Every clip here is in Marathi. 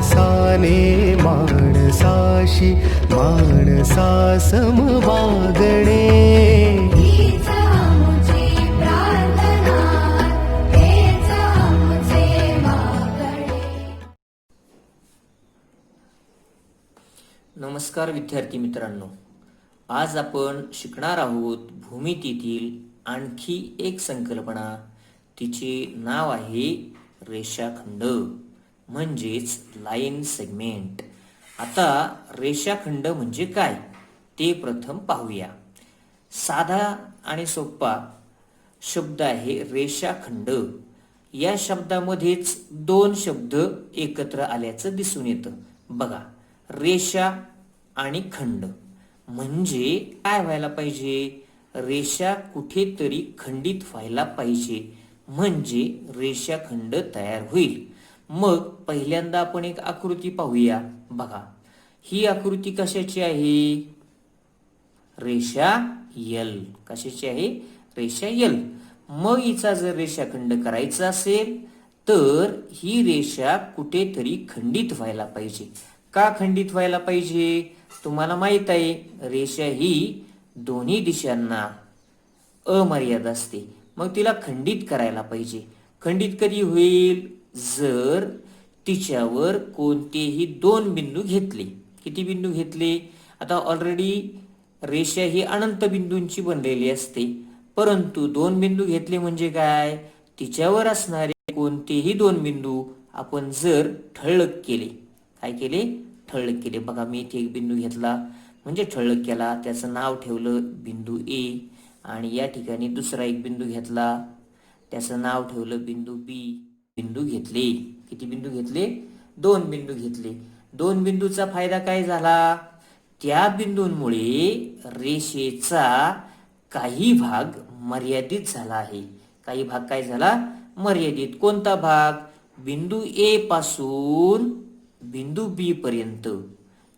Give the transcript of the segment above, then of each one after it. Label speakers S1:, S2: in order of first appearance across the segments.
S1: माणसाने माणसाशी माणसा समवागणे.
S2: हीच आमुची प्रार्थना, हेच आमुचे मागणे.
S3: नमस्कार विद्यार्थी मित्रांनो, आज आपण शिकणार आहोत भूमितीतील आणखी एक संकल्पना. तिचे नाव आहे रेषाखंड म्हणजेच लाईन सेगमेंट. आता रेषाखंड म्हणजे काय ते प्रथम पाहूया. साधा आणि सोपा शब्द आहे रेषाखंड. या शब्दामध्येच दोन शब्द एकत्र आल्याचं दिसून येतं. बघा, रेषा आणि खंड म्हणजे काय व्हायला पाहिजे? रेषा कुठेतरी खंडित व्हायला पाहिजे म्हणजे रेषाखंड तयार होईल. मग पहिल्यांदा आपण एक आकृती पाहूया. बघा, ही आकृती कशाची आहे? रेषा यल. कशाची आहे? रेषा यल. मग हिचा जर रेषाखंड करायचा असेल तर ही रेषा कुठेतरी खंडित व्हायला पाहिजे. का खंडित व्हायला पाहिजे? तुम्हाला माहित आहे, रेषा ही दोन्ही दिशांना अमर्याद असते. मग तिला खंडित करायला पाहिजे. खंडित कधी होईल? जर तिच्यावर कोणतेही दोन बिंदू घेतले. किती बिंदू घेतले? आता ऑलरेडी रेषा ही अनंत बिंदूंची बनलेली असते, परंतु दोन बिंदू घेतले म्हणजे काय? तिच्यावर असणारे कोणतेही दोन बिंदू आपण जर ठळक केले. काय केले? ठळक केले. बघा, मी इथे एक बिंदू घेतला म्हणजे ठळक केला, त्याचं नाव ठेवलं बिंदू ए. आणि या ठिकाणी दुसरा एक बिंदू घेतला, त्याचं नाव ठेवलं बिंदू बी. बिंदू घेतले. किती बिंदू घेतले? दोन बिंदू घेतले. दोन बिंदूचा फायदा काय झाला? त्या बिंदूंमुळे रेषेचा काही भाग मर्यादित झाला आहे. काही भाग काय झाला? मर्यादित. कोणता भाग? बिंदू ए पासून बिंदू बी पर्यंत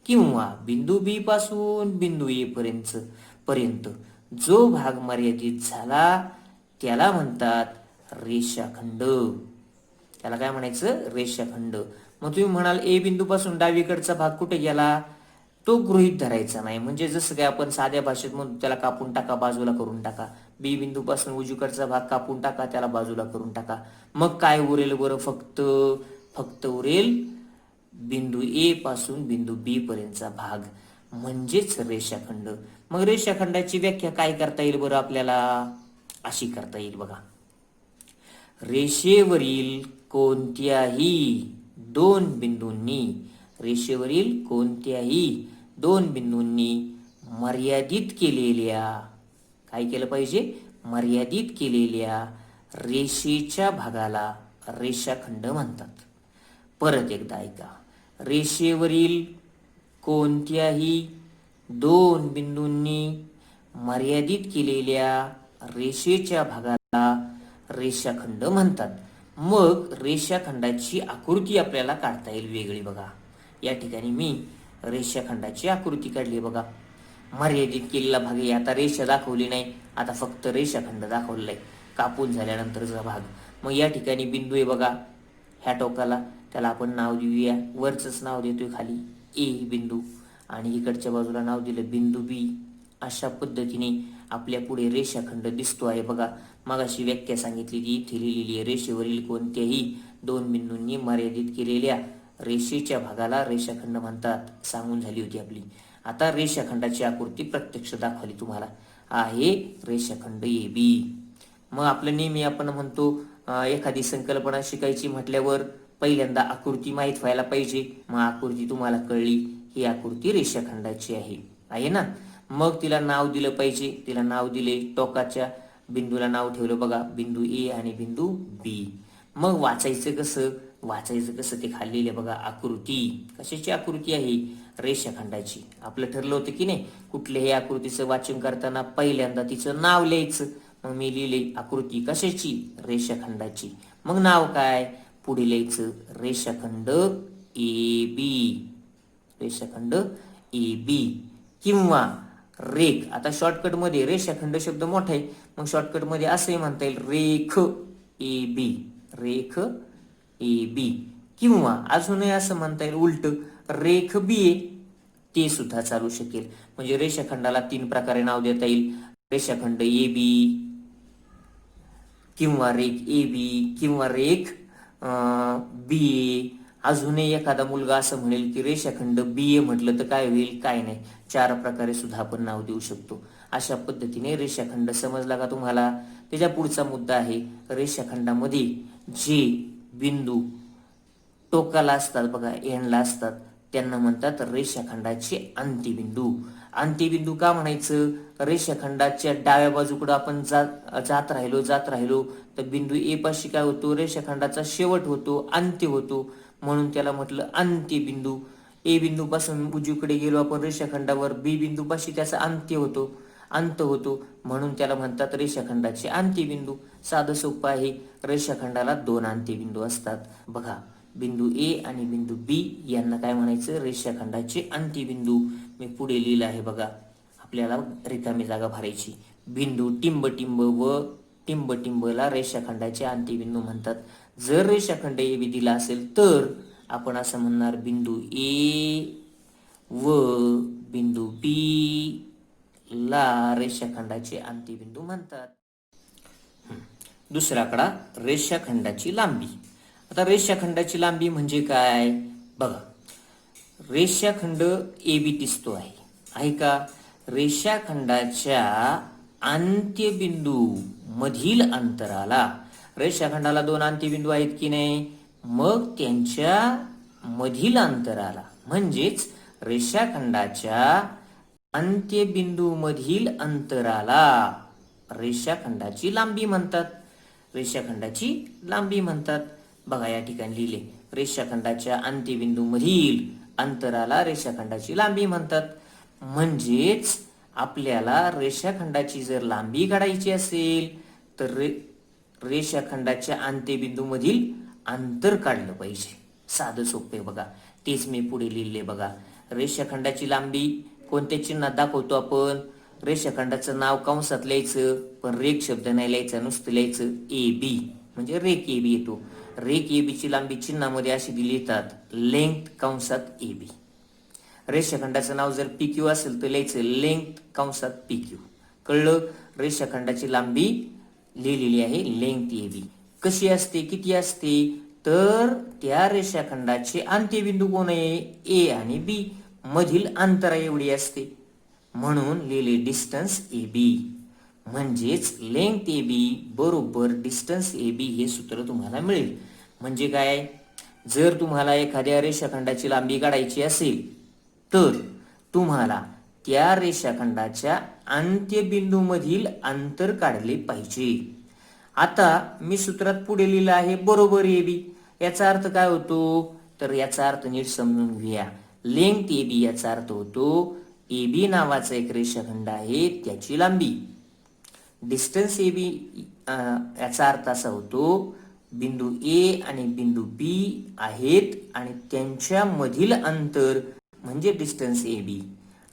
S3: किंवा बिंदू बी पासून बिंदू ए पर्यंत जो भाग मर्यादित झाला त्याला म्हणतात रेषाखंड. त्याला काय म्हणायचं? रेषाखंड. मग तुम्ही म्हणाल ए बिंदू पासून डावीकडचा भाग कुठे गेला? तो गृहीत धरायचा नाही. म्हणजे जसं काय आपण साध्या भाषेत म्हणतो त्याला कापून टाका, बाजूला करून टाका. बी बिंदू पासून उजवीकडचा भाग कापून टाका, त्याला बाजूला करून टाका. मग काय उरेल बरं? फक्त उरेल बिंदू ए पासून बिंदू बी पर्यंतचा भाग म्हणजेच रेषाखंड. मग रेषाखंडाची व्याख्या काय करता येईल बरं आपल्याला? अशी करता येईल. बघा, रेषेवरील कोणत्याही दोन बिंदूंनी मर्यादित केलेल्या, काय केलं पाहिजे? मर्यादित केलेल्या रेषेच्या भागाला रेषाखंड म्हणतात. परत एकदा ऐका, रेषेवरील कोणत्याही दोन बिंदूंनी मर्यादित केलेल्या रेषेच्या भागाला रेषाखंड म्हणतात. मग रेषाखंडाची आकृती आपल्याला काढता येईल वेगळी. बघा, या ठिकाणी मी रेषाखंडाची आकृती काढली. बघा, मर्यादित केलेला भाग आहे. आता रेषा दाखवली नाही, आता फक्त रेषाखंड दाखवलेला आहे कापून झाल्यानंतरचा भाग. मग या ठिकाणी बिंदू आहे बघा, ह्या टोकाला. त्याला आपण नाव देऊया, वरचंच नाव देतोय खाली ए बिंदू, आणि इकडच्या बाजूला नाव दिलं बिंदू बी. अशा पद्धतीने आपल्या पुढे रेषाखंड दिसतो आहे. बघा, मगाशी व्याख्या सांगितली ती इथे लिहिलेली आहे. रेषेवरील कोणत्याही दोन बिंदूंनी मर्यादित केलेल्या रेषेच्या भागाला रेषाखंड म्हणतात सांगून झाली होती आपली. आता रेषाखंडाची आकृती प्रत्यक्ष दाखवली तुम्हाला. आहे रेषाखंड ए बी. मग आपलं नेहमी आपण म्हणतो एखादी संकल्पना शिकायची म्हटल्यावर पहिल्यांदा आकृती माहीत व्हायला पाहिजे. मग आकृती तुम्हाला कळली, ही आकृती रेषाखंडाची आहे ना. मग तिला नाव दिलं पाहिजे. तिला नाव दिले, टोकाच्या बिंदूला नाव ठेवलं बघा बिंदू ए आणि बिंदू बी. मग वाचायचं कसं ते खाल्लेले बघा आकृती. कशाची आकृती आहे? रेषाखंडाची. आपलं ठरलं होतं की नाही, कुठल्याही आकृतीचं वाचन करताना पहिल्यांदा तिचं नाव लिहायचं. मग मी लिहिले आकृती कशाची? रेषाखंडाची. मग नाव काय? पुढे लिहायचं रेषाखंड ए बी. रेषाखंड ए बी किंवा रेख. आता शॉर्टकट मध्ये रेषाखंड शब्द मोठा आहे, मग शॉर्टकट मध्ये असंही म्हणता येईल रेख ए बी. रेख ए बी किंवा अजूनही असं म्हणता येईल उलट, रेख बी ए ते सुद्धा चालू शकेल. म्हणजे रेषाखंडाला 3 प्रकारे नाव देता येईल. रेषाखंड ए बी किंवा रेख ए बी किंवा रेख बी ए. अजूनही एखादा मुलगा असं म्हणेल की रेषाखंड बी ए म्हटलं तर काय होईल, काय नाही. 4 प्रकारे सुद्धा आपण नाव देऊ शकतो. अशा पद्धतीने रेषाखंड समजला का तुम्हाला. त्याच्या पुढचा मुद्दा आहे, रेषाखंडामध्ये जे बिंदू टोकाला असतात बघा, एंडला असतात, त्यांना म्हणतात रेषाखंडाचे अंत्यबिंदू. अंत्यबिंदू का म्हणायचं, रेषाखंडाच्या डाव्या बाजूकडे आपण जात राहिलो तर बिंदू ए पाशी काय होतो, रेषाखंडाचा शेवट होतो, अंत्य होतो, म्हणून त्याला म्हटलं अंत्यबिंदू. ए बिंदू पासून उजवीकडे गेलो आपण रेषाखंडावर, बी बिंदू पाशी त्याचा अंत होतो, म्हणून त्याला म्हणतात रेषाखंडाचे अंत्यबिंदू. साधं सोपं आहे. रेषाखंडाला 2 अंत्यबिंदू असतात बघा, बिंदू ए आणि बिंदू बी यांना काय म्हणायचं, रेषाखंडाचे अंत्यबिंदू. मी पुढे लिहिलं आहे बघा, आपल्याला रिकामी जागा भरायची. बिंदू टिंब व टिंबला रेषाखंडाचे अंत्यबिंदू म्हणतात. जर रेषाखंड ए बी दिला असेल तर आपण असं म्हणणार, बिंदू ए व बिंदू बी ला रेषाखंडाचे अंत्यबिंदू म्हणतात. दुसरा आकडा, रेषाखंडाची लांबी. आता रेषाखंडाची लांबी म्हणजे काय बघा, रेषाखंड ए बी दिसतो आहे का, रेषाखंडाच्या अंत्यबिंदू मधील अंतराला, रेषाखंडाला 2 अंत्यबिंदू आहेत की नाही, मग त्यांच्या मधील अंतराला म्हणजेच रेषाखंडाच्या अंत्यबिंदू मधील अंतराला रेषाखंडाची लांबी म्हणतात. रेषाखंडाची लांबी म्हणतात. बघा या ठिकाणी लिहिले, रेषाखंडाच्या अंत्यबिंदू मधील अंतराला रेषाखंडाची लांबी म्हणतात. म्हणजेच आपल्याला रेषाखंडाची जर लांबी काढायची असेल तर रेषाखंडाच्या अंत्यबिंदू मधील अंतर काढलं पाहिजे. साधं सोपे बघा, तेच मी पुढे लिहिले बघा. रेषाखंडाची लांबी कोणत्या चिन्हात दाखवतो आपण, रेषाखंडाचं नाव कंसात लिहायचं, पण रेख शब्द नाही लिहायचा, नुसतं लिहायचं ए बी, म्हणजे रेख ए बी येतो. रेख ए बी ची लांबी चिन्हामध्ये अशी दिली येतात, लेंथ कंसात ए बी. रेषाखंडाचं नाव जर पी क्यू असेल तर लिहायचं लेंथ कंसात पी क्यू. कळलं. रेषाखंडाची लांबी लिहिलेली आहे लेंथ ए बी. कशी असते, किती असते, तर त्या रेषाखंडाचे अंत्यबिंदू कोण आहे, ए आणि बी मधील अंतरा एवढी असते, म्हणून लिहिले डिस्टन्स ए बी. म्हणजेच लेंथ ए बी बरोबर डिस्टन्स ए बी हे सूत्र तुम्हाला मिळेल. म्हणजे काय, जर तुम्हाला एखाद्या रेषाखंडाची लांबी काढायची असेल तर तुम्हाला त्या रेषाखंडाच्या अंत्यबिंदू मधील अंतर काढले पाहिजे. आता मी सूत्रात पुढे लिहिलं आहे बरोबर ए बी. याचा अर्थ काय होतो, तर याचा अर्थ नीट समजून घ्या. लेंथ ए बी याचा अर्थ होतो ए बी नावाचा एक रेषाखंड आहे त्याची लांबी. डिस्टन्स ए बी याचा अर्थ असा होतो बिंदू ए आणि बिंदू बी आहेत आणि त्यांच्या मधील अंतर म्हणजे डिस्टन्स ए बी.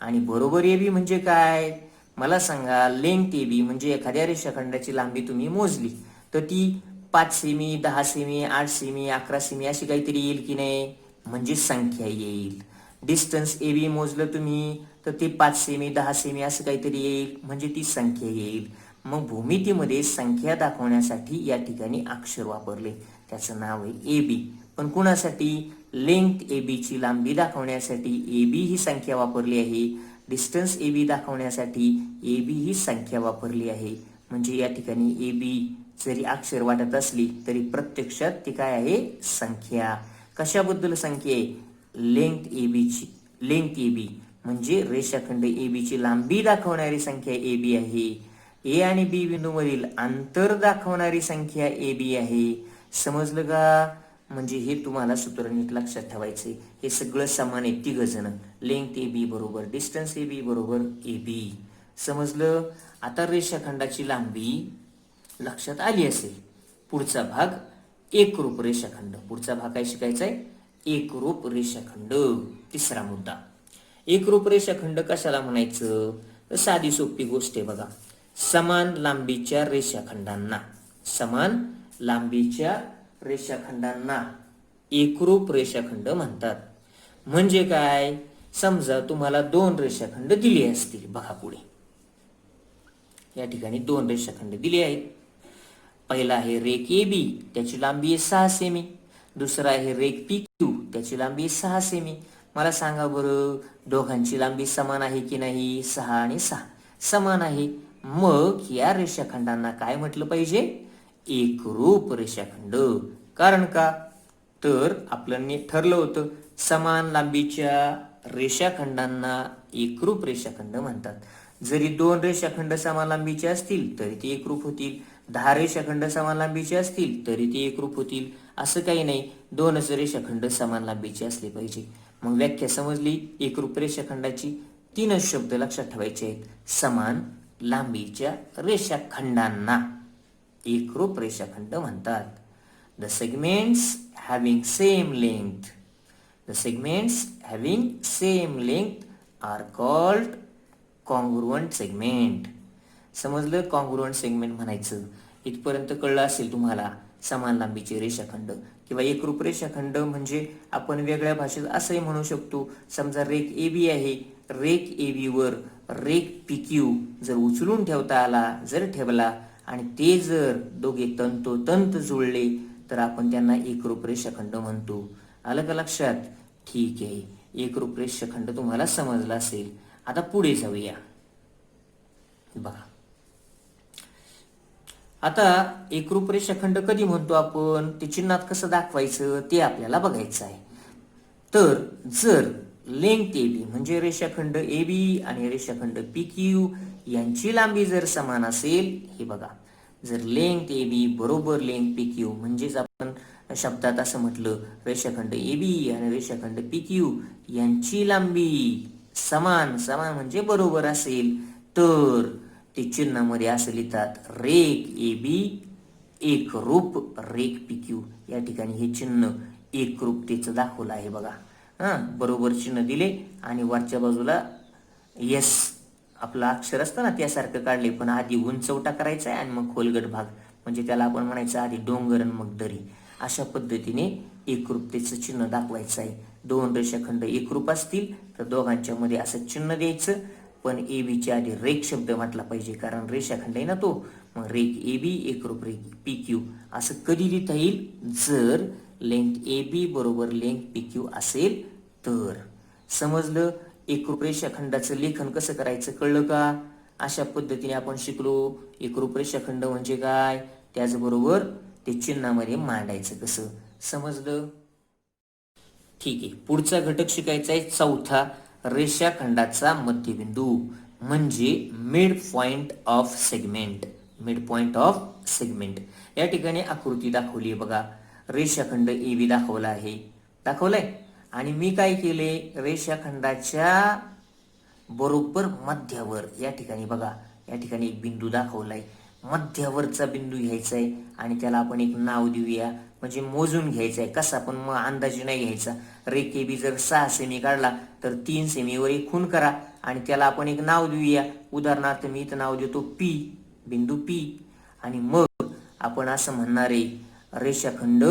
S3: आणि बरोबर ए बी म्हणजे काय, मला सांगा. लेंथ ए बी म्हणजे एखाद्या रेषाखंडाची लांबी तुम्ही मोजली तर ती 5 सेमी, 10 सेमी, 8 सेमी, 11 सेमी अशी काहीतरी येईल की नाही, म्हणजे संख्या येईल. डिस्टन्स ए बी मोजलं तुम्ही तर ते 5 सेमी, 10 सेमी असं काहीतरी येईल, म्हणजे ती संख्या येईल. मग भूमितीमध्ये संख्या दाखवण्यासाठी या ठिकाणी अक्षर वापरले, त्याचं नाव आहे ए बी. पण कुणासाठी, लेंथ ए बी ची लांबी दाखवण्यासाठी ए बी ही संख्या वापरली आहे. डिस्टन्स ए बी दाखवण्यासाठी ए बी ही संख्या वापरली आहे. म्हणजे या ठिकाणी ए बी जरी अक्षर वाटत असली तरी प्रत्यक्षात ती काय आहे, संख्या. कशाबद्दल संख्या आहे, लेंथ ए बी ची. लेंथ ए बी म्हणजे रेषाखंड ए बी ची लांबी दाखवणारी संख्या ए बी आहे. ए आणि बी बिंदू मधील अंतर दाखवणारी संख्या ए बी आहे. समजलं का. म्हणजे हे तुम्हाला सूत्र नीट लक्षात ठेवायचे. हे सगळं समान आहे, तिघ जण. लेंथ ए बी बरोबर डिस्टन्स ए बी बरोबर ए बी. समजलं. आता रेषाखंडाची लांबी लक्षात आली असेल. पुढचा भाग एकरूप रेषाखंड. पुढचा भाग काय शिकायचा आहे, एकरूप रेषाखंड. तिसरा मुद्दा, एकरूप रेषाखंड कशाला म्हणायचं, तर साधी सोपी गोष्ट आहे बघा. समान लांबीच्या रेषाखंडांना, समान लांबीच्या रेषाखंडांना एकरूप रेषाखंड म्हणतात. म्हणजे काय, समजा तुम्हाला दोन रेषाखंड दिले असतील, बघा पुढे या ठिकाणी दोन रेषाखंड दिले आहेत. पहिला आहे रेख ए बी, त्याची लांबी आहे 6 सेमी. दुसरा आहे रेख पी क्यू, त्याची लांबी 6 सेमी. मला सांगा बरं, दोघांची लांबी समान आहे की नाही? 6 आणि 6 समान आहे. मग या रेषाखंडांना काय म्हटलं पाहिजे? एकरूप रेषाखंड. कारण का, तर आपलं ठरलं होतं समान लांबीच्या रेषाखंडांना एकरूप रेषाखंड म्हणतात. जरी दोन रेषाखंड समान लांबीचे असतील तरी ते एकरूप होतील, 10 रेषाखंड समान लांबीचे असतील तरी ते एकरूप होतील. असं काही नाही, दोनच रेषाखंड समान लांबीचे असले पाहिजे. मग व्याख्या समजली एकरूप रेषाखंडाची. 3च शब्द लक्षात ठेवायचे आहेत. समान लांबीच्या रेषाखंडांना एकरूप रेषाखंड म्हणतात. The segments having same length, the segments having same length are called congruent segment. समजलं? कॉन्ग्रुएंट सेगमेंट म्हणायचं. इथपर्यंत कळलं असेल तुम्हाला. समान लांबीचे रेषाखंड किंवा एकरूप रेषाखंड म्हणजे आपण वेगळ्या भाषेत असंही म्हणू शकतो. समजा रेख ए बी आहे, रेख ए बी वर रेख पी क्यू जर उचलून ठेवता आला, जर ठेवला आणि ते जर दोघे तंतोतंत जुळले तर आपण त्यांना एकरूप रेषाखंड म्हणतो. आलं का लक्षात? ठीक आहे, एकरूप रेषाखंड तुम्हाला समजला असेल. आता पुढे जाऊया. बघा, आता एकरूप रेषाखंड कधी म्हणतो आपण, ते चिन्हात कसं दाखवायचं ते आपल्याला बघायचं आहे. तर जर लेंथ ए बी म्हणजे रेषाखंड ए बी आणि रेषाखंड पी क्यू यांची लांबी जर समान असेल, हे बघा, जर लेंथ ए बी बरोबर लेंथ पी क्यू म्हणजेच आपण शब्दात असं म्हटलं रेषाखंड ए बी आणि रेषाखंड पी क्यू यांची लांबी समान समान म्हणजे बरोबर असेल, तर ते चिन्हामध्ये असं लिहितात रेख ए बी एकरूप रेख पी क्यू. या ठिकाणी हे चिन्ह एकरूपतेचं दाखवलं आहे बघा. बरोबर चिन्ह दिले आणि वरच्या बाजूला यस आपलं अक्षर असतं ना त्यासारखं काढले, पण आधी उंचवटा करायचा आहे आणि मग खोलगट भाग, म्हणजे त्याला आपण म्हणायचं आधी डोंगर आणि मग दरी. अशा पद्धतीने एकरूपतेचं चिन्ह दाखवायचं आहे. दोन रेषाखंड एकरूप असतील तर दोघांच्या मध्ये असं चिन्ह द्यायचं, पण ए बी च्या आधी रेख शब्द म्हटला पाहिजे, कारण रेषाखंड आहे ना तो. मग रेख ए बी एकरूप रेख पी क्यू असं कधी लिहिता येईल? जर लेंथ ए बी बरोबर लेंथ पी क्यू असेल तर. समजलं? एकरूप रेषाखंडाचं लेखन कसं करायचं कळलं का? अशा पद्धतीने आपण शिकलो एकरूप रेषाखंड म्हणजे काय, त्याचबरोबर ते चिन्हामध्ये मांडायचं कसं. समजलं? ठीक आहे, पुढचा घटक शिकायचा आहे चौथा, रेषाखंडाचा मध्यबिंदू म्हणजे mid point of segment. Mid point of segment या ठिकाणी आकृती दाखवली आहे बघा. रेषाखंड ए बी दाखवला आहे, दाखवलाय, आणि मी काय केले, रेषाखंडाच्या बरोबर मध्यावर या ठिकाणी बघा, या ठिकाणी एक बिंदू दाखवलाय. मध्यावरचा बिंदू घ्यायचा आहे आणि त्याला आपण एक नाव देऊया, म्हणजे मोजून घ्यायचा आहे. कसा पण मग अंदाजे नाही घ्यायचा. रेख ए बी जर 6 सेमी काढला तर 3 सेमीवर एक खूण करा आणि त्याला आपण एक नाव देऊया. उदाहरणार्थ मी इथं नाव देतो पी, बिंदू पी. आणि मग आपण असं म्हणणार आहे रेषाखंड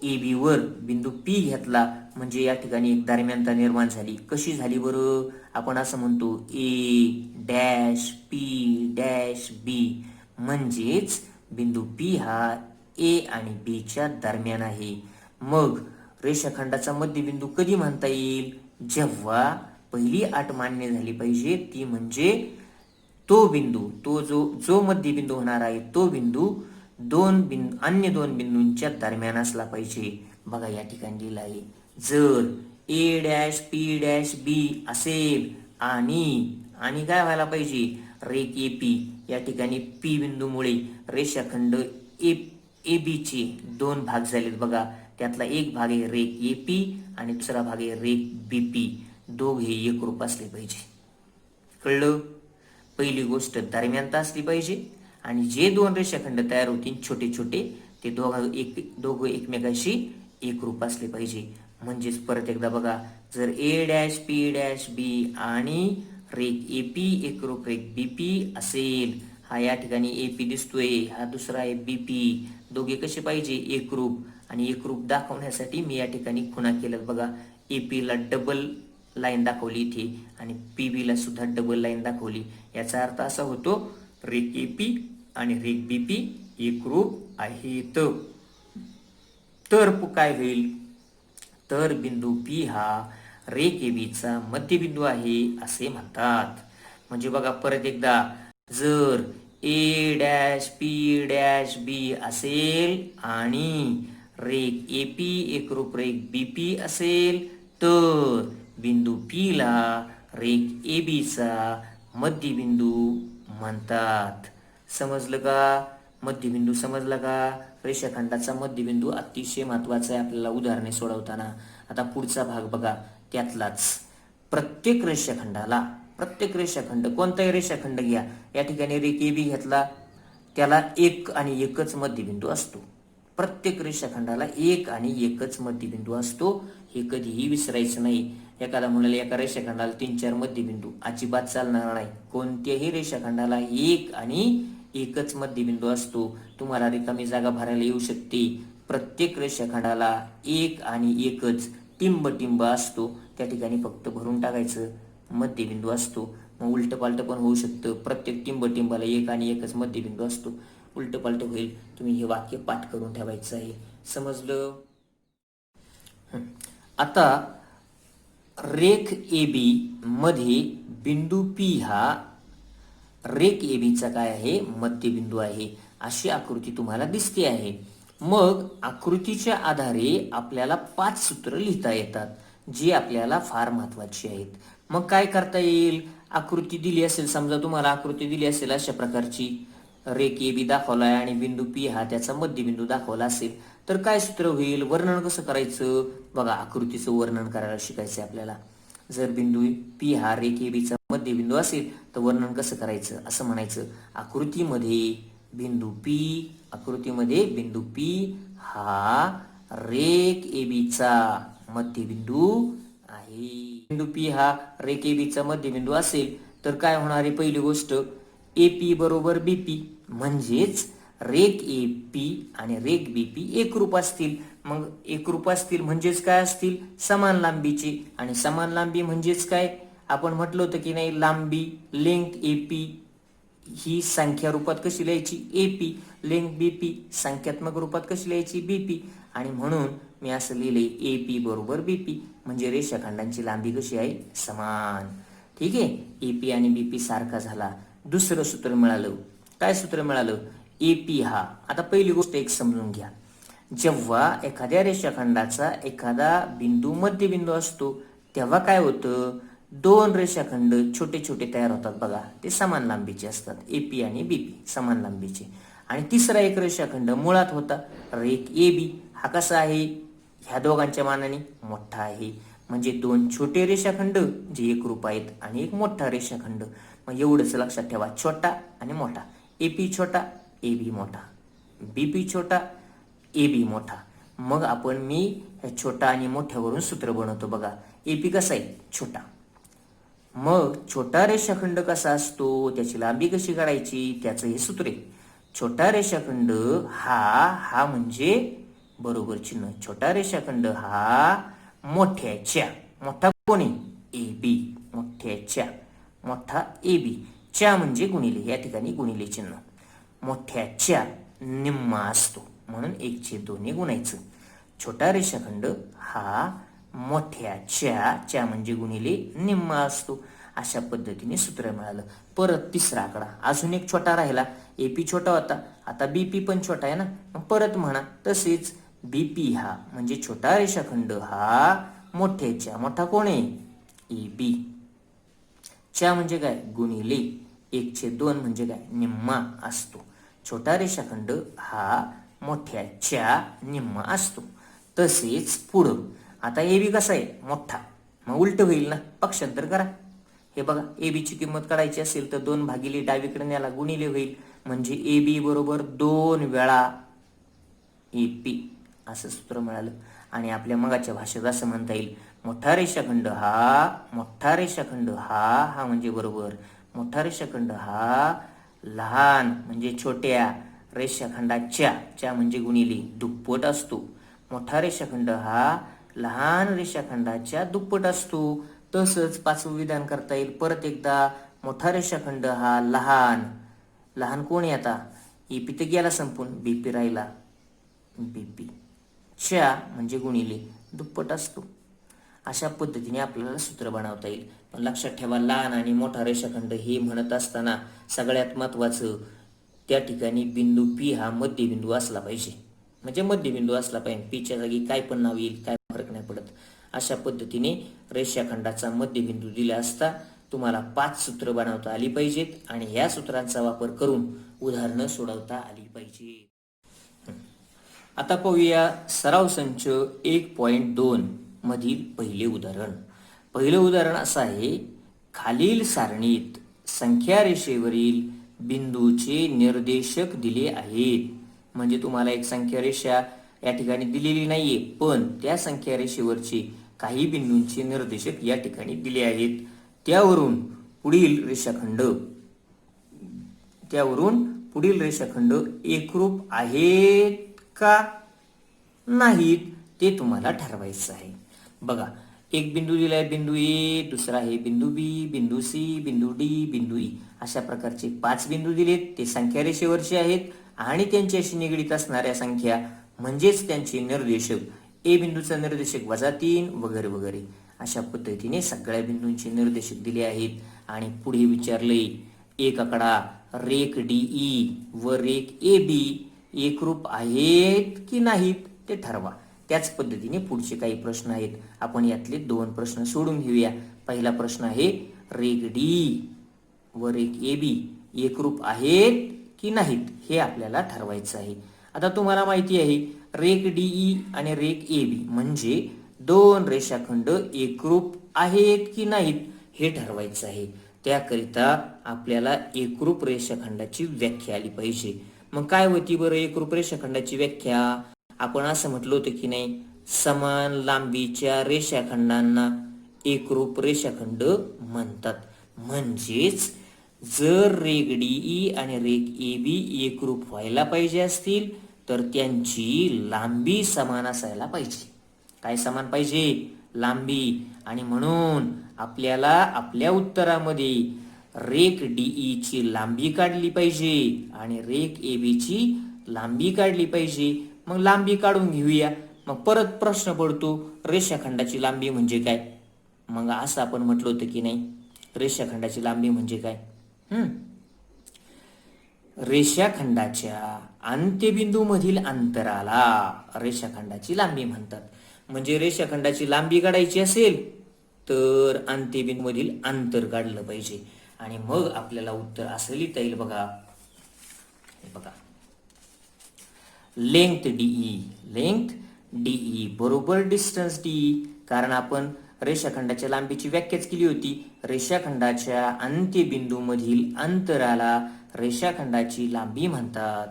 S3: ए बी वर बिंदू पी घेतला म्हणजे या ठिकाणी एक दरम्यानता निर्माण झाली. कशी झाली बरं? आपण असं म्हणतो ए डॅश पी डॅश बी, म्हणजेच बिंदू पी हा ए आणि बी च्या दरम्यान आहे. मग रेषाखंडाचा मध्यबिंदू कधी म्हणता येईल? जेव्हा पहिली अट मान्य झाली पाहिजे, ती म्हणजे तो बिंदू, तो जो मध्यबिंदू होणार आहे तो बिंदू अन्य दोन बिंदूंच्या दरम्यान असला पाहिजे. बघा या ठिकाणी लिहिलं आहे, जर ए डॅश पी डॅश बी असेल आणि काय व्हायला पाहिजे, रेख ए पी, या ठिकाणी पी बिंदूमुळे रेषाखंड ए बी चे 2 भाग झालेत बघा. त्यातला एक भाग आहे रेख ए पी आणि दुसरा भाग आहे रेख बी पी. दोघे एकरूप असले पाहिजे. कळलं? पहिली गोष्ट दरम्यानता असली पाहिजे आणि जे 2 रेषाखंड तयार होतील छोटे छोटे ते दोघं एकमेकाशी एकरूप असले पाहिजे. म्हणजेच परत एकदा बघा, जर ए डॅश पी डॅश बी आणि रेख ए पी एकरूप रेख बी पी असेल, हा या ठिकाणी ए पी दिसतोय, हा दुसरा आहे बी पी, दोघे कसे पाहिजे? एकरूप. आणि एकरूप दाखवण्यासाठी मी या ठिकाणी खुणा केल्यात बघा. AP ला डबल लाईन दाखवली इथे आणि PB ला सुद्धा डबल लाईन दाखवली. याचा अर्थ असा होतो रेख AP आणि रेख BP एकरूप आहेत. तर काय होईल, तर बिंदू P हा रेख ABचा मध्यबिंदू आहे असे म्हणतात. म्हणजे बघा परत एकदा, जर A', P', B असेल आणि रेख AP एकरूप रेख BP असेल तर बिंदू P ला रेख ABचा मध्यबिंदू म्हणतात. समजलं का? मध्यबिंदू समजला का? रेषाखंडाचा मध्यबिंदू अतिशय महत्वाचा आहे आपल्याला उदाहरणे सोडवताना. आता पुढचा भाग बघा, त्यातलाच प्रत्येक रेषाखंड कोणताही रेषाखंड घ्या, या ठिकाणी रेख AB घेतला, त्याला एक आणि एकच मध्यबिंदू असतो. प्रत्येक रेषाखंडाला एक आणि एकच मध्यबिंदू असतो. हे कधीही विसरायचं नाही. एखादा म्हणाले एका रेषाखंडाला 3-4 मध्यबिंदू, अजिबात चालणार नाही. कोणत्याही रेषाखंडाला एक आणि एकच मध्यबिंदू असतो. तुम्हाला रिकामी जागा भरायला येऊ शकते. प्रत्येक रेषाखंडाला एक आणि एकच टिंब असतो. त्या ठिकाणी फक्त भरून टाकायचं मध्यबिंदू असतो. मग उलट पालट पण होऊ शकतं. प्रत्येक टिंबाला एक आणि एकच मध्यबिंदू असतो. उलट पालट होईल. तुम्ही हे वाक्य पाठ करून ठेवायचं आहे. समजलं? आता रेख AB मध्ये बिंदू P हा रेख ABचा काय आहे, मध्यबिंदू आहे. अशी आकृती तुम्हाला दिसते आहे. मग आकृतीच्या आधारे आपल्याला 5 सूत्र लिहिता येतात, जी आपल्याला फार महत्वाची आहेत. मग काय करता येईल, आकृती दिली असेल, समजा तुम्हाला आकृती दिली असेल अशा प्रकारची, रेख AB दाखवलाय आणि बिंदू P हा त्याचा मध्यबिंदू दाखवला असेल, तर काय सूत्र होईल, वर्णन कसं करायचं बघा. आकृतीचं वर्णन करायला शिकायचं आपल्याला. जर बिंदू P हा रेख ABचा मध्यबिंदू असेल तर वर्णन कसं करायचं, असं म्हणायचं, आकृतीमध्ये बिंदू P हा रेख ABचा मध्यबिंदू आहे. बिंदू P हा रेख ABचा मध्यबिंदू असेल तर काय होणार आहे, पहिली गोष्ट AP बरोबर BP, म्हणजेच रेख AP आणि रेख BP एकरूप असतील. मग एकरूप असतील म्हणजेच काय असतील, समान लांबीचे. आणि समान लांबी म्हणजेच काय, आपण म्हटलं होतं की नाही, लांबी लेंथ AP ही संख्या रूपात कशी लिहायची, AP, लेंथ BP संख्यात्मक रूपात कशी लिहायची, BP. आणि म्हणून मी असं लिहिलंय AP बरोबर BP, म्हणजे रेषाखंडांची लांबी कशी आहे, समान. ठीक आहे, AP आणि BP सारखा झाला. दुसरं सूत्र मिळालं. काय सूत्र मिळालं, AP हा, आता पहिली गोष्ट एक समजून घ्या, जेव्हा एखाद्या रेषाखंडाचा एखादा बिंदू मध्यबिंदू असतो तेव्हा काय होतं, 2 रेषाखंड छोटे छोटे तयार होतात बघा. ते समान लांबीचे असतात, AP आणि BP समान लांबीचे. आणि तिसरा एक रेषाखंड मुळात होता रेख AB, हा कसा आहे, ह्या दोघांच्या मानाने मोठा आहे. म्हणजे 2 छोटे रेषाखंड जे एकरूप आहेत आणि एक मोठा रेषाखंड. मग एवढंच लक्षात ठेवा, छोटा आणि मोठा, AP छोटा AB मोठा, BP छोटा AB मोठा. मग मी छोटा आणि मोठ्यावरून सूत्र बनवतो बघा. AP कसा आहे, छोटा. मग छोटा रेषाखंड कसा असतो, त्याची लांबी कशी काढायची, त्याचं हे सूत्र आहे. छोटा रेषाखंड हा म्हणजे बरोबर चिन्ह, छोटा रेषाखंड हा मोठ्याच्या, मोठा कोणी, AB, मोठ्याच्या, मोठा AB, च्या म्हणजे गुणिले, या ठिकाणी गुणिले चिन्ह, मोठ्याच्या निम्मा असतो, म्हणून 1/2 गुणायचं. छोटा रेषाखंड हा मोठ्याच्या म्हणजे गुणिले निम्मा असतो. अशा पद्धतीने सूत्र मिळालं. परत तिसरा आकडा, अजून एक छोटा राहिला. AP छोटा होता, आता BP पण छोटा आहे ना, मग परत म्हणा तसेच BP हा म्हणजे छोटा रेषाखंड हा मोठ्याच्या, मोठा कोण आहे, AB, च्या म्हणजे काय, गुणिले 1/2 म्हणजे काय, निम्मा असतो. छोटा रेषाखंड हा मोठ्याच्या निम्मा असतो. तसेच पुढं आता AB कसा आहे, मोठा, मग उलट होईल ना, पक्षांतर करा. हे बघा, AB ची किंमत काढायची असेल तर 2 भागिले डावीकडे न्याला गुणिले होईल, म्हणजे AB बरोबर 2 वेळा AP असं सूत्र मिळालं. आणि आपल्या मगाच्या भाषेत असं म्हणता येईल, मोठा रेषाखंड हा म्हणजे बरोबर, मोठा रेषाखंड हा लहान म्हणजे छोट्या रेषाखंडाच्या, च्या म्हणजे गुणिले दुप्पट असतो. मोठा रेषाखंड हा लहान रेषाखंडाच्या दुप्पट असतो. तसंच पाचवं विधान करता येईल परत एकदा. मोठा रेषाखंड हा लहान, लहान कोण आहे आता, एपी तर गेला संपून, बीपी राहिला, बीपी च्या म्हणजे गुणिले दुप्पट असतो. अशा पद्धतीने आपल्याला सूत्र बनवता येईल. पण लक्षात ठेवा, लहान आणि मोठा रेषाखंड हे म्हणत असताना सगळ्यात महत्त्वाचं त्या ठिकाणी बिंदू पी हा मध्यबिंदू असला पाहिजे. म्हणजे मध्यबिंदू असला पाहिजे. पीच्या जागी काय पण नाव येईल, काय फरक नाही पडत. अशा पद्धतीने रेषाखंडाचा मध्यबिंदू दिला असता तुम्हाला 5 सूत्र बनवता आली पाहिजेत आणि ह्या सूत्रांचा वापर करून उदाहरणं सोडवता आली पाहिजेत. आता पाहूया सराव संच 1.2 मधील पहिले उदाहरण. पहिलं उदाहरण असं आहे, खालील सारणीत संख्या रेषेवरील बिंदूचे निर्देशक दिले आहेत. म्हणजे तुम्हाला एक संख्या रेषा या ठिकाणी दिलेली नाहीये, पण त्या संख्या रेषेवरचे काही बिंदूंचे निर्देशक या ठिकाणी दिले आहेत. त्यावरून पुढील रेषाखंड एकरूप आहेत का नाहीत ते तुम्हाला ठरवायचं आहे. बघा, एक बिंदू दिलाय बिंदू ए, दुसरा आहे बिंदू बी, बिंदू सी, बिंदू डी, बिंदू ई. अशा प्रकारचे 5 बिंदू दिलेत. ते संख्या रेषेवरचे आहेत आणि त्यांच्याशी निगडीत असणाऱ्या संख्या म्हणजेच त्यांचे निर्देशक. ए बिंदूचा निर्देशक -3 वगैरे वगैरे. अशा पद्धतीने सगळ्या बिंदूंचे निर्देशक दिले आहेत. आणि पुढे विचारले, एक आकडा रेख डीई व रेख ए बी एकरूप आहेत की नाहीत ते ठरवा. त्याच पद्धतीने पुढचे काही प्रश्न आहेत. आपण यातले 2 प्रश्न सोडून घेऊया. पहिला प्रश्न आहे, रेख डी व रेख ए बी एकरूप आहेत की नाहीत हे आपल्याला ठरवायचं आहे. आता तुम्हाला माहिती आहे, रेख डीई आणि रेख ए बी म्हणजे 2 रेषाखंड एकरूप आहेत की नाहीत हे ठरवायचं आहे. त्याकरिता आपल्याला एकरूप रेषाखंडाची व्याख्या आली पाहिजे. मग काय होती बरं एकरूप रेषाखंडाची व्याख्या? आपण असं म्हटलं होतं की नाही, समान लांबीच्या रेषाखंडांना एकरूप रेषाखंड म्हणतात. म्हणजेच जर रेख डीई आणि रेख ए बी एकरूप व्हायला पाहिजे असतील तर त्यांची लांबी समान असायला पाहिजे. काय समान पाहिजे? लांबी. आणि म्हणून आपल्याला आपल्या उत्तरामध्ये रेख डीई ची लांबी काढली पाहिजे आणि रेख ए बी ची लांबी काढली पाहिजे. मग लांबी काढून घेऊया. मग परत प्रश्न पडतो, रेषाखंडाची लांबी म्हणजे काय? मग असं आपण म्हटलं होतं की नाही, रेषाखंडाची लांबी म्हणजे काय? रेषाखंडाच्या अंत्यबिंदू मधील अंतराला रेषाखंडाची लांबी म्हणतात. म्हणजे रेषाखंडाची लांबी काढायची असेल तर अंत्यबिंदू मधील अंतर काढलं पाहिजे. आणि मग आपल्याला उत्तर असं लिहिता येईल. बघा, लेंथ डीई बरोबर डिस्टन्स डी. कारण आपण रेषाखंडाच्या लांबीची व्याख्याच केली होती. रेषाखंडाच्या अंत्यबिंदू मधील अंतराला रेषाखंडाची लांबी म्हणतात.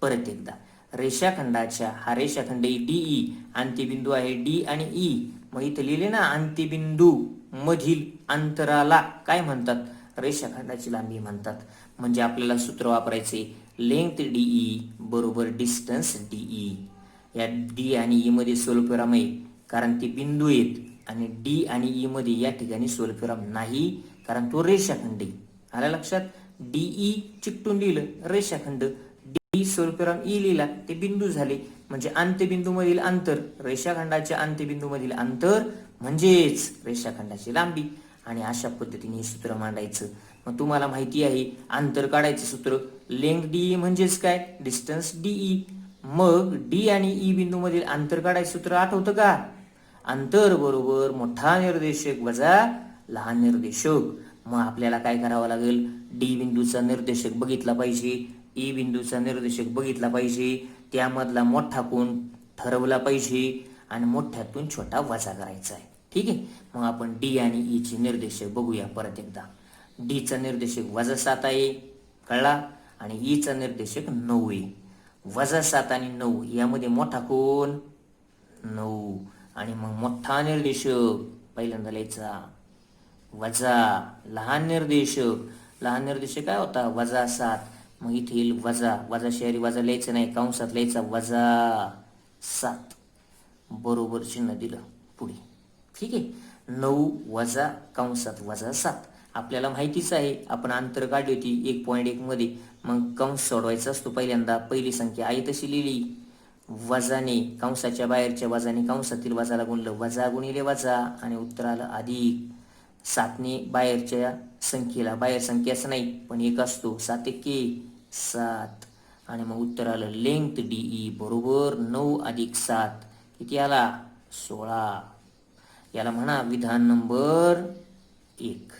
S3: परत एकदा, रेषाखंडाच्या हा रेषाखंड डीई, अंत्यबिंदू आहे डी आणि ई. मग इथे लिहिले ना, अंत्यबिंदू मधील अंतराला काय म्हणतात? रेषाखंडाची लांबी म्हणतात. म्हणजे आपल्याला सूत्र वापरायचे, लेंथ डीई बरोबर डिस्टन्स डीई. या डी आणि ई मध्ये स्वल्पविराम आहे कारण ते बिंदू आहेत आणि डी आणि ई मध्ये या ठिकाणी स्वल्पविराम नाही कारण तो रेषाखंड आहे. आलं लक्षात? डीई चिकटून लिहिलं रेषाखंड, डी स्वल्पविराम ई लिहिला ते बिंदू झाले. म्हणजे अंत्यबिंदू मधील अंतर, रेषाखंडाच्या अंत्यबिंदू मधील अंतर म्हणजेच रेषाखंडाची लांबी. आणि अशा पद्धतीने हे सूत्र मांडायचं. मग तुम्हाला माहिती आहे अंतर काढायचं सूत्र, लेंथ डीई म्हणजेच काय? Distance DE. मग डी आणि ई बिंदू मधील अंतर काढायचं सूत्र आठवतं का? अंतर बरोबर मोठा निर्देशक वजा लहान निर्देशक. मग आपल्याला काय करावं लागेल? डी बिंदूचा निर्देशक बघितला पाहिजे, ई बिंदूचा निर्देशक बघितला पाहिजे, त्यामधला मोठा कोण ठरवला पाहिजे आणि मोठ्यातून छोटा वजा करायचा आहे. ठीक आहे. मग आपण डी आणि ई चे निर्देशक बघूया परत एकदा. डी चा निर्देशक -7 आहे, कळला? आणि ई चा निर्देशक 9 आहे. -7 आणि 9 यामध्ये मोठा कोण? 9. आणि मग मोठा निर्देशक पहिल्यांदा लिहायचा वजा लहान निर्देशक काय होता? -7. मग इथे येईल वजा शेजारी वजा लिहायचं नाही, कंसात लिहायचा -7. बरोबर चिन्ह दिलं पुढे. ठीक आहे. 9 वजा कंसात वजा 7 आपल्याला माहितीच आहे. आपण अंतर काढली होती 1.1 मध्ये. मग कंस सोडवायचा असतो पहिल्यांदा. पहिली संख्या आहे तशी लिहिली, वजाने कंसाच्या बाहेरच्या वजाने कंसातील वजाला गुणलं, वजा गुणिले वजा आणि उत्तर आलं अधिक. 7ने बाहेरच्या संख्येला, बाहेर संख्याच नाही पण एक असतो, 7 एके 7 आणि मग उत्तर आलं लेंथ डीई बरोबर 9 अधिक 7 किती आला 16. याला म्हणा विधान नंबर 1.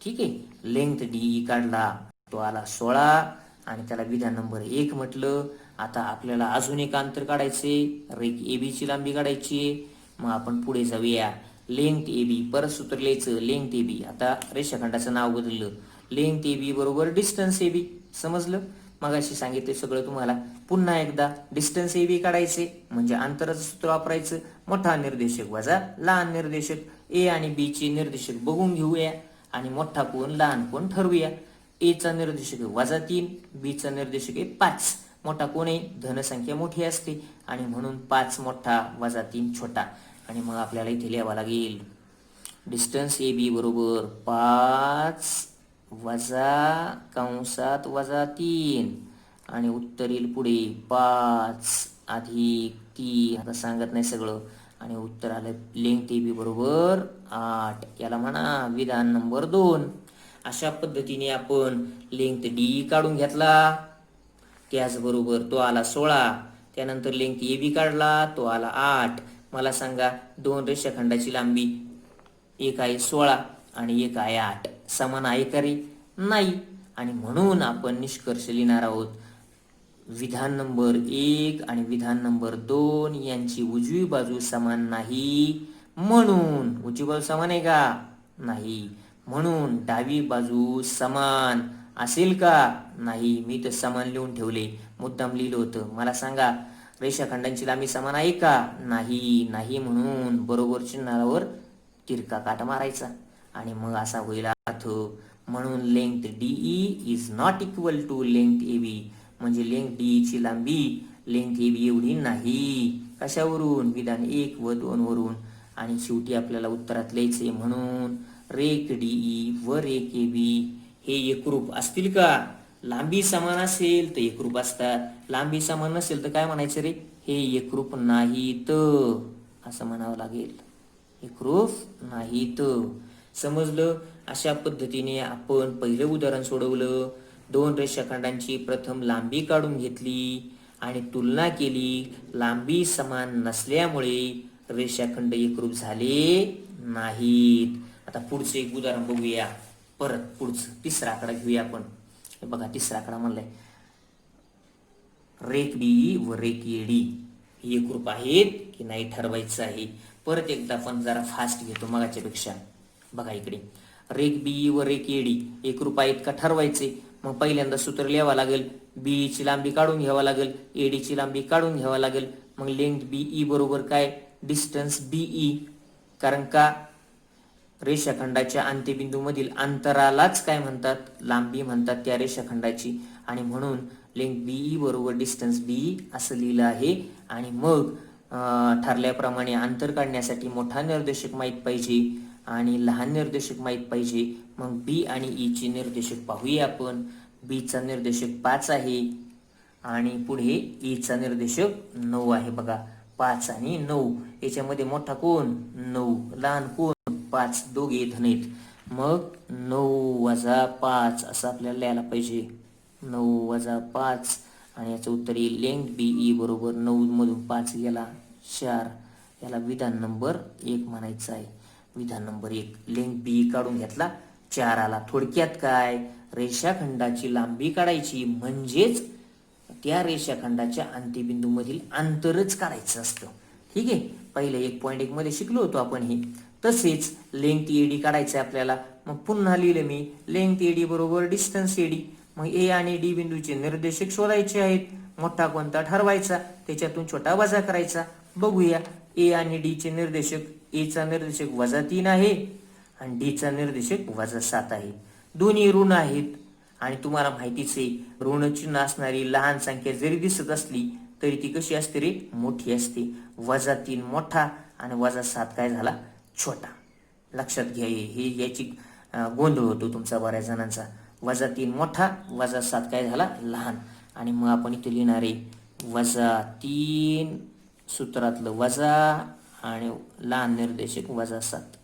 S3: ठीक आहे. लेंथ डीई काढला, तो आला 16 आणि त्याला विधान नंबर 1 म्हटलं. आता आपल्याला अजून एक अंतर काढायचे, रेख AB ची लांबी काढायची. मग आपण पुढे जाऊया. लेंथ AB परत सूत्र लिहायचं, लेंथ AB. आता रेषाखंडाचं नाव बदललं, लेंथ AB बरोबर डिस्टन्स AB. समजलं? मगाशी सांगितलं सगळं तुम्हाला. पुन्हा एकदा डिस्टन्स AB काढायचे म्हणजे अंतराचं सूत्र वापरायचं, मोठा निर्देशक वजा लहान निर्देशक. A आणि B चे निर्देशक बघून घेऊया आणि मोठा कोण लहान कोण ठरवूया. A चा निर्देशक आहे -3, B चा निर्देशक आहे 5. मोठा कोण आहे, धनसंख्या मोठी असते आणि म्हणून 5 मोठा वजा 3 छोटा. आणि मग आपल्याला इथे लिहावं लागेल डिस्टन्स AB बरोबर 5 वजा कंसात वजा 3 आणि उत्तर येईल पुढे 5 अधिक 3. आता सांगत नाही सगळं आणि उत्तर आलं लेंथ AB बरोबर 8. याला म्हणा विधान नंबर 2. अशा पद्धतीने आपण लेंथ DE काढून घेतला, त्याचबरोबर तो आला 16. त्यानंतर लेंथ AB काढला, तो आला 8. मला सांगा दोन रेषाखंडाची लांबी, एक आहे 16 आणि एक आहे 8, समान आहे का रे? नाही. आणि म्हणून आपण निष्कर्ष लिहिणार आहोत विधान नंबर 1 आणि विधान नंबर 2 यांची उजवी बाजू समान नाही. म्हणून उजवी बाजू समान आहे का? नाही. म्हणून डावी बाजू समान असेल का? नाही. मी तर समान लिहून ठेवले, मुद्दाम लिहिलं होतं. मला सांगा रेषाखंडांची लांबी समान आहे का? नाही. नाही म्हणून बरोबर चिन्हावर तिरका काटा मारायचा आणि मग असा होईल अर्थ. म्हणून length DE is not equal to length AB. म्हणजे लेंथ DE ची लांबी लेंथ AB एवढी नाही. कशावरून? विधान 1 व 2 वरून. आणि शेवटी आपल्याला उत्तरात लिहायचे म्हणून रेख DE व रेख AB हे एकरूप असतील का? लांबी समान असेल तर एकरूप असतात, लांबी समान नसेल तर काय म्हणायचं रे? हे एकरूप नाहीत असं म्हणावं लागेल. एकरूप नाहीत. समजलं? अशा पद्धतीने आपण पहिलं उदाहरण सोडवलं. दोन रेषाखंडांची प्रथम लांबी काढून घेतली आणि तुलना केली. लांबी समान नसल्यामुळे रेषाखंड एकरूप झाले नाहीत. आता पुढचं एक उदाहरण बघूया. परत पुढचं तिसरा आकडा घेऊया आपण. बघा तिसरा आकडा म्हणलाय रेख DE व रेख AD ही एकरूप आहेत की नाही ठरवायचं आहे. परत एकदा आपण जरा फास्ट घेतो मगाच्या पेक्षा. बघा इकडे रेख BE व रेख AD एकरूप आहेत का ठरवायचे. मग पहिल्यांदा सूत्र लिहावं लागेल, BE ची लांबी काढून घ्यावं लागेल, AD ची लांबी काढून घ्यावं लागेल. मग लेंथ BE बरोबर काय? Distance BE. कारण का रेषाखंडाच्या अंत्यबिंदू मधील अंतरालाच काय म्हणतात? लांबी म्हणतात त्या रेषाखंडाची. आणि म्हणून लेंथ BE बरोबर डिस्टन्स BE असं लिहिलं आहे. आणि मग ठरल्याप्रमाणे अंतर काढण्यासाठी मोठा निर्देशक माहित पाहिजे आणि लहान निर्देशक माहित पाहिजे. मग B आणि E चे निर्देशक पाहूया आपण. B चा निर्देशक 5 आहे आणि पुढे E चा निर्देशक 9 आहे. बघा 5 आणि 9 याच्यामध्ये मोठा कोण? 9. लहान कोण? 5. दोघे धन आहेत. मग 9 वजा 5 असं आपल्याला लिहायला पाहिजे. 9 वजा 5 आणि याचं उत्तर येईल लेंथ BE बरोबर 9 मधून 5 गेला 4. याला विधान नंबर 1 म्हणायचं आहे. विधान नंबर 1 लेंथ BE काढून घेतला, 4 आला. थोडक्यात काय? रेषाखंडाची लांबी काढायची म्हणजेच त्या रेषाखंडाच्या अंत्यबिंदू मधील अंतरच काढायचं असतं. ठीक आहे. पहिले 1.1 मध्ये शिकलो होतो आपण हे. तसेच लेंथ AD काढायचं आपल्याला. मग पुन्हा लिहिलं मी लेंथ AD बरोबर डिस्टन्स AD. मग A आणि D बिंदूचे निर्देशक शोधायचे आहेत. मोठा कोणता ठरवायचा, त्याच्यातून छोटा वजा करायचा. बघूया A आणि D चे निर्देशक. A चा निर्देशक -3 आहे आणि D चा निर्देशक -7 आहे. दोन्ही ऋण आहेत आणि तुम्हाला माहितीच आहे ऋण चिन्ह असणारी लहान संख्या जरी दिसत असली तरी ती कशी असते रे, मोठी असते. -3 मोठा आणि -7 काय झाला, छोटा. लक्षात घ्या, हे याची गोंधळ होतो तुमचा बऱ्याच जणांचा. -3 मोठा, -7 काय झाला, लहान. आणि मग आपण इथे लिहिणार आहे -3 सूत्रातलं वजा आणि लहान निर्देशक -7.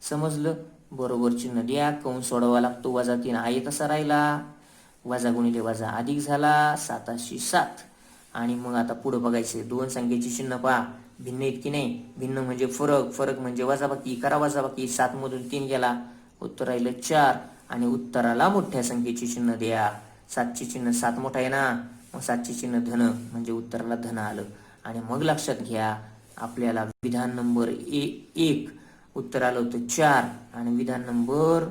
S3: समजलं? बरोबर चिन्ह द्या. कंस सोडवा लागतो. -3 आहे तसा राहिला, वजा गुणिले वजा अधिक झाला, 7 आणि मग आता पुढे बघायचे. दोन संख्येची चिन्ह पहा, भिन्न आहेत की नाही. भिन्न म्हणजे फरक म्हणजे वजाबाकी. करा वजाबाकी. 7 मधून 3 गेला, उत्तर राहिलं 4. आणि उत्तराला मोठ्या संख्येची चिन्ह द्या. 7चे चिन्ह 7 मोठा आहे ना, मग 7चे चिन्ह धन म्हणजे उत्तराला धन आलं. आणि मग लक्षात घ्या, आपल्याला विधान नंबर 1 उत्तर आलं होतं 4 आणि विधान नंबर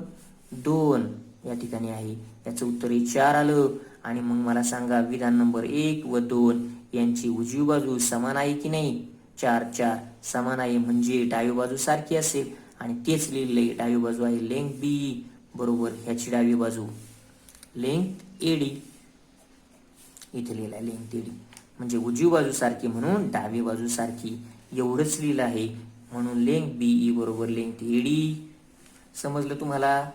S3: 2 या ठिकाणी आहे, याचं उत्तरही 4 आलं. आणि मग मला सांगा, विधान नंबर 1 व 2 यांची उजवी बाजू समान आहे की नाही. 4 समान आहे म्हणजे डावी बाजू सारखी असेल आणि तेच लिहिलंय. डावी बाजू आहे लेंथ बी, बरोबर. ह्याची डावी बाजू लेंथ एडी, इथे लिहिलाय लेंथ एडी म्हणजे उजवी बाजू सारखी म्हणून डावी बाजू सारखी, एवढंच लिहिलं आहे. म्हणून लेंथ बीई बरोबर लेंथ एडी. समजलं तुम्हाला?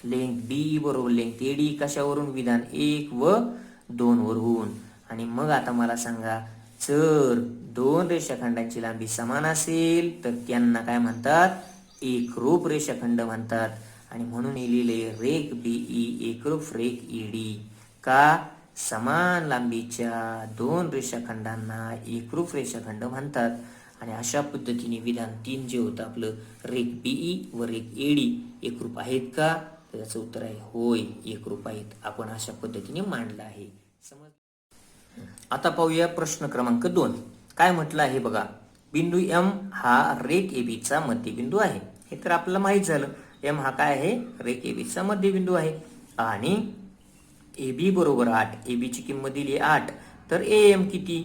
S3: लेंथ बी बरोबर लेंथ एडी कशावरून, विधान 1 व 2 वरून. आणि मग आता मला सांगा, जर दोन रेषाखंडांची लांबी समान असेल तर त्यांना काय म्हणतात, एकरूप रेषाखंड म्हणतात. आणि म्हणून लिहिले रेख बीई एकरूप रेख ईडी. का? समान लांबीच्या दोन रेषाखंडांना एकरूप रेषाखंड म्हणतात. आणि अशा पद्धतीने विधान 3 जे होतं आपलं, रेख बीई व रेख एडी एकरूप आहेत का, तर याचं उत्तर आहे होय, एकरूप आहेत. आपण अशा पद्धतीने मांडलं आहे. समज. आता पाहूया प्रश्न क्रमांक 2. काय म्हटलं आहे बघा, बिंदू एम हा रेख एबीचा मध्यबिंदू आहे. हे तर आपल्याला माहित झालं. एम हा काय आहे, रेख एबीचा मध्यबिंदू आहे. आणि एबी बरोबर 8, एबीची किंमत दिली 8, तर एम किती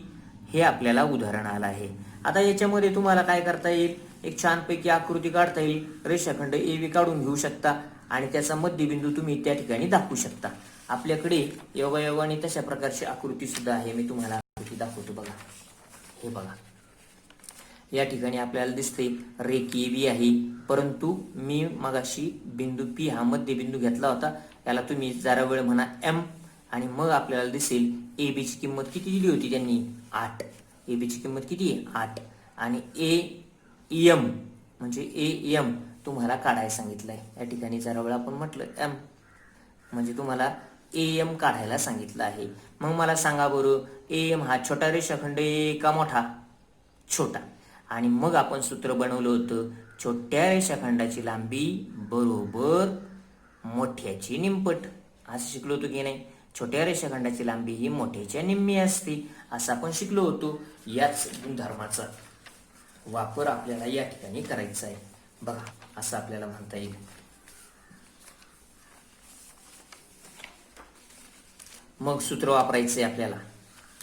S3: हे आपल्याला उदाहरण आलं आहे. आता याच्यामध्ये तुम्हाला काय करता येईल, एक छानपैकी आकृती काढता येईल. रेषाखंड एबी काढून घेऊ शकता आणि त्याचा मध्यबिंदू तुम्ही त्या ठिकाणी दाखवू शकता. आपल्याकडे योगायोगाने तशा प्रकारची आकृती सुद्धा आहे. मी तुम्हाला आकृती दाखवतो बघा. हे बघा, या ठिकाणी आपल्याला दिसते रेख एबी आहे, परंतु मी मगाशी बिंदू पी हा मध्यबिंदू घेतला होता. याला तुम्ही जरा वेळ म्हणा एम. आणि मग आपल्याला दिसेल एबीची किंमत किती दिली होती त्यांनी, 8. एबीची किंमत किती आहे, 8. आणि ए एम म्हणजे ए एम तुम्हाला काढायला सांगितलंय. या ठिकाणी जरा वेळ आपण म्हटलं एम म्हणजे तुम्हाला ए एम काढायला सांगितलं आहे. मग मला सांगा बरं, ए एम हा छोटा रेषाखंड आहे का मोठा, छोटा. आणि मग आपण सूत्र बनवलं होतं, छोट्या रेषाखंडाची लांबी बरोबर मोठ्याची निमपट. असं शिकलो होतो की नाही. छोट्या रेषाखंडाची लांबी ही मोठ्याच्या निम्मी असते, असं आपण शिकलो होतो. याच गुणधर्माचा वापर आपल्याला या ठिकाणी करायचा आहे बघा. असं आपल्याला म्हणता येईल. मग सूत्र वापरायचंय आपल्याला.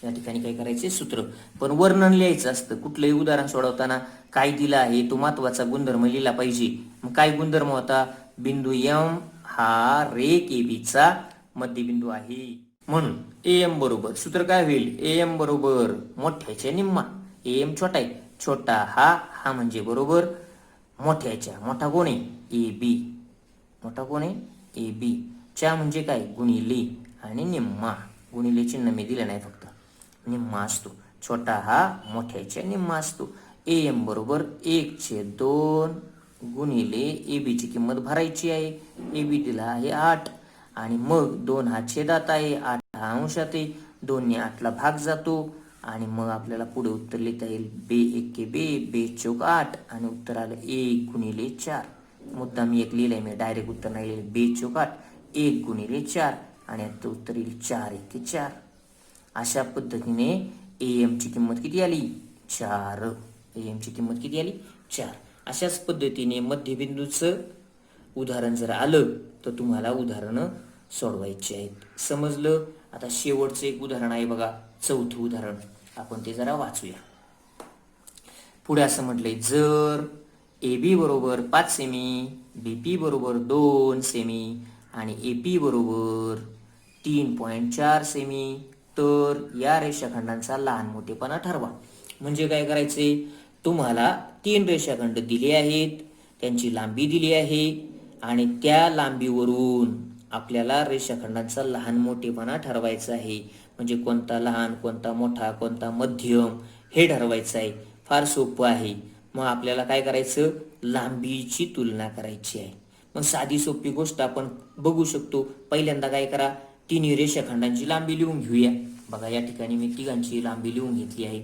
S3: या ठिकाणी काय करायचे, सूत्र. पण वर्णन लिहायचं असतं. कुठलंही उदाहरण सोडवताना काय दिलं आहे तो महत्वाचा गुणधर्म लिहिला पाहिजे. मग काय गुणधर्म होता, बिंदू एम हा रेख एबीचा मध्यबिंदू आहे. म्हणून एम बरोबर सूत्र काय होईल, एम बरोबर मोठ्याच्या निम्मा. एम छोटा आहे, छोटा हा म्हणजे बरोबर मोठ्याच्या. मोठा कोण आहे, ए बी. मोठा कोण आहे, ए बी. च्या म्हणजे काय, गुणिले. आणि निम्मा, गुणिले चिन्ह मी दिलं नाही, फक्त निम्मा असतो. छोटा हा मोठ्याच्या निम्मा असतो. एम बरोबर 1/2 गुणिले एबीची किंमत भरायची आहे. एबी दिला आहे 8 आणि मग 2 हा छेदात आहे, 8 हा अंशात आहे. 2 ने 8 ला भाग जातो आणि मग आपल्याला पुढे उत्तर लिहिता येईल बे 1 बे, बे चौक 8 आणि उत्तर आलं 1 गुणिले 4. मुद्दा मी 1 लिहिलंय, मी डायरेक्ट उत्तर नाही लिहिलं. बे चौक 8, 1 गुणिले 4 आणि आता उत्तर येईल 4 1 4. अशा पद्धतीने एम ची किंमत किती आली, 4. एम ची किंमत किती आली, 4. अशाच पद्धतीने मध्यबिंदूचं उदाहरण जर आलं तर तुम्हाला उदाहरणं सोडवायची आहेत. समजलं? आता शेवटचं एक उदाहरण आहे बघा, 4थं उदाहरण. आपण ते जरा वाचूया. पुढे असं म्हटलंय, जर ए बी बरोबर 5 सेमी, बी पी बरोबर 2 सेमी आणि ए पी बरोबर 3.4 सेमी तर या रेषाखंडांचा लहान मोठेपणा ठरवा. म्हणजे काय करायचे, तुम्हाला 3 रेषाखंड दिले आहेत, त्यांची लांबी दिली आहे आणि त्या लांबीवरून आपल्याला रेषाखंडांचा लहान मोठेपणा ठरवायचा आहे. म्हणजे कोणता लहान, कोणता मोठा, कोणता मध्यम हे ठरवायचं आहे. फार सोपं आहे. मग आपल्याला काय करायचं, लांबीची तुलना करायची आहे. मग साधी सोपी गोष्ट आपण बघू शकतो. पहिल्यांदा काय करा, तिन्ही रेषाखंडांची लांबी लिहून घेऊया. बघा या ठिकाणी मी तिघांची लांबी लिहून घेतली आहे.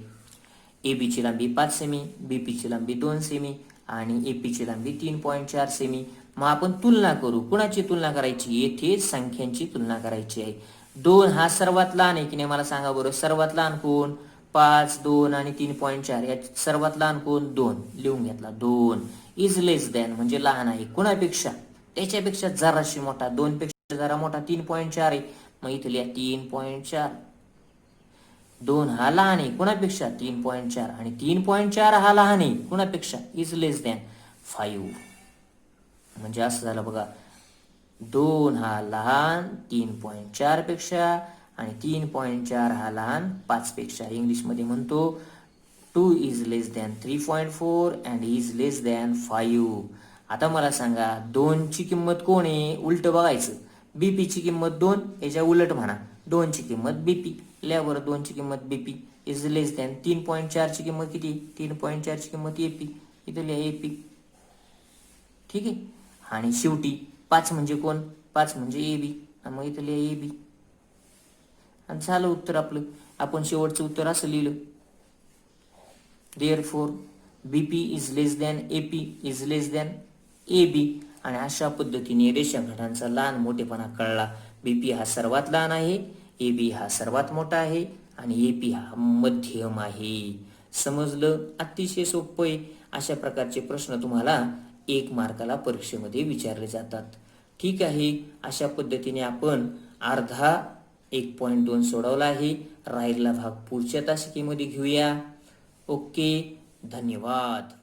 S3: AB ची लांबी 5 सेमी, BP ची लांबी 2 सेमी आणि AP ची लांबी 3.4 सेमी. मग आपण तुलना करू. कुणाची तुलना करायची, येथे संख्यांची तुलना करायची आहे. 2 हा सर्वात लहान आहे की नाही मला सांगा बरं. सर्वात लहान कोण, 5, 2 आणि 3.4. यात सर्वात लहान कोण, 2 लिहून घेतला. 2 इज लेस दॅन म्हणजे लहान आहे कुणापेक्षा, त्याच्यापेक्षा जराशी मोठा. 2 पेक्षा जरा मोठा 3.4 आहे. मग इथे लिहा 3.4. 2 हा लहान आहे कुणापेक्षा, 3.4 आणि 3.4 हा लहान आहे कुणापेक्षा, इज लेस दॅन 5. म्हणजे असं झालं बघा, 2 हा लहान 3.4 पेक्षा आणि 3.4 हा लहान 5 पेक्षा. इंग्लिशमध्ये म्हणतो 2 is less than 3.4 and is less than 5. आता मला सांगा 2 ची किंमत कोण आहे, उलट बघायचं. BP ची किंमत 2, याच्या उलट म्हणा. 2 ची किंमत BP, लिहा 2 ची किंमत BP इज लेस दॅन 3.4 ची किंमत किती, 3.4 ची किंमत AP, इथे लिहा AP. ठीक आहे. आणि शेवटी 5 म्हणजे कोण, 5 म्हणजे AB, मग इथे लिहा AB. आणि झालं उत्तर आपलं. आपण शेवटचं उत्तर असं लिहिलं, therefore BP is less than AP is less than AB. आणि अशा पद्धतीने रेषाखंडांचा लहान मोठेपणा कळला. BP हा सर्वात लहान आहे, AB हा सर्वात मोठा आहे आणि AP हा मध्यम आहे. समजलं, अतिशय सोपं आहे. अशा प्रकारचे प्रश्न तुम्हाला 1 मार्काला परीक्षेमध्ये विचारले जातात. ठीक आहे. अशा पद्धतीने आपण अर्धा 1.2 सोडवला आहे. राहिलेला भाग पुढच्या तासिकेमध्ये घेऊया. ओके, धन्यवाद.